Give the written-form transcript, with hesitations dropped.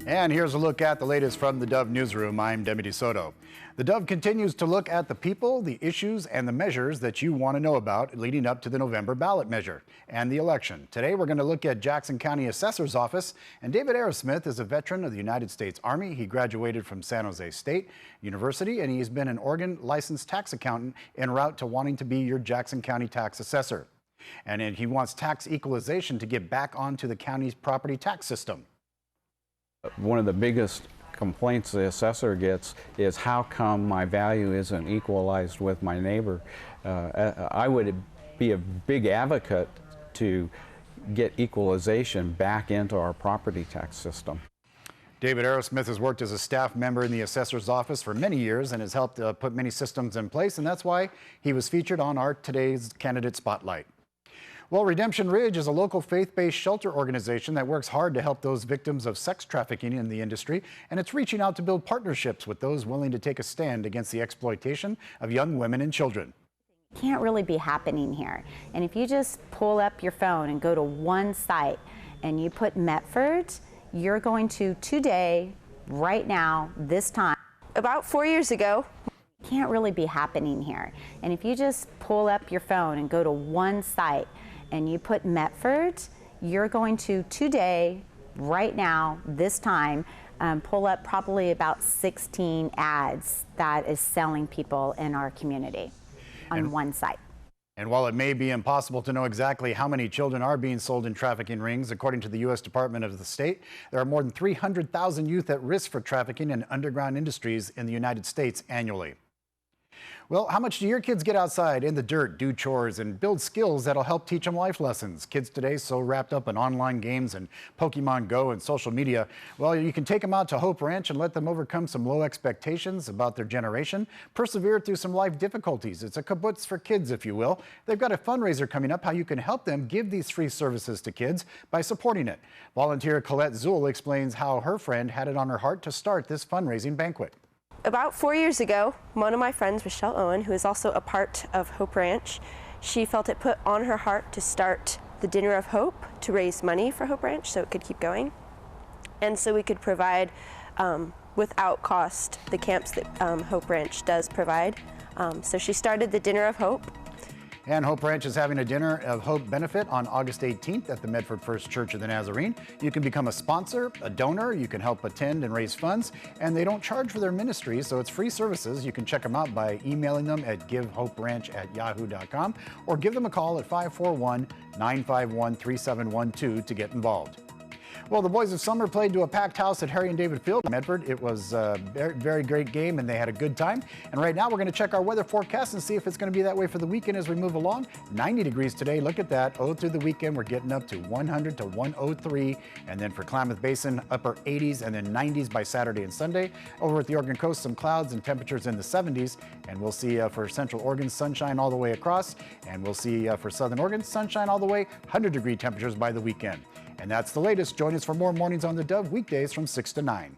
And here's a look at the latest from the Dove Newsroom. I'm Demi DeSoto. The Dove continues to look at the people, the issues, and the measures that you want to know about leading up to the November ballot measure and the election. Today, we're going to look at Jackson County Assessor's Office. And David Aerosmith is a veteran of the United States Army. He graduated from San Jose State University, and he's been an Oregon licensed tax accountant en route to wanting to be your Jackson County tax assessor. And he wants tax equalization to get back onto the county's property tax system. One of the biggest complaints the assessor gets is how come my value isn't equalized with my neighbor. I would be a big advocate to get equalization back into our property tax system. David Aerosmith has worked as a staff member in the assessor's office for many years and has helped put many systems in place, and that's why he was featured on our today's Candidate Spotlight. Well, Redemption Ridge is a local faith-based shelter organization that works hard to help those victims of sex trafficking in the industry, and it's reaching out to build partnerships with those willing to take a stand against the exploitation of young women and children. Can't really be happening here. And if you just pull up your phone and go to one site and you put Medford, you're going to today, right now, this time. About 4 years ago. Can't really be happening here. And if you just pull up your phone and go to one site and you put Medford, you're going to today, right now, this time, pull up probably about 16 ads that is selling people in our community on one site. And while it may be impossible to know exactly how many children are being sold in trafficking rings, according to the U.S. Department of the State, there are more than 300,000 youth at risk for trafficking in underground industries in the United States annually. Well, how much do your kids get outside in the dirt, do chores, and build skills that'll help teach them life lessons? Kids today so wrapped up in online games and Pokemon Go and social media. Well, you can take them out to Hope Ranch and let them overcome some low expectations about their generation, persevere through some life difficulties. It's a kibbutz for kids, if you will. They've got a fundraiser coming up how you can help them give these free services to kids by supporting it. Volunteer Colette Zuhl explains how her friend had it on her heart to start this fundraising banquet. About 4 years ago, one of my friends, Michelle Owen, who is also a part of Hope Ranch, she felt it put on her heart to start the Dinner of Hope to raise money for Hope Ranch so it could keep going. And so we could provide, without cost, the camps that Hope Ranch does provide. So she started the Dinner of Hope. And Hope Ranch is having a Dinner of Hope benefit on August 18th at the Medford First Church of the Nazarene. You can become a sponsor, a donor, you can help attend and raise funds, and they don't charge for their ministry, so it's free services. You can check them out by emailing them at givehoperanch@yahoo.com or give them a call at 541-951-3712 to get involved. Well, the Boys of Summer played to a packed house at Harry and David Field in Medford. It was a very, very great game, and they had a good time. And right now, we're going to check our weather forecast and see if it's going to be that way for the weekend as we move along. 90 degrees today. Look at that. Through the weekend, we're getting up to 100 to 103. And then for Klamath Basin, upper 80s and then 90s by Saturday and Sunday. Over at the Oregon coast, some clouds and temperatures in the 70s. And we'll see for Central Oregon, sunshine all the way across. And we'll see for Southern Oregon, sunshine all the way, 100-degree temperatures by the weekend. And that's the latest. Join us for more Mornings on the Dove weekdays from 6 to 9.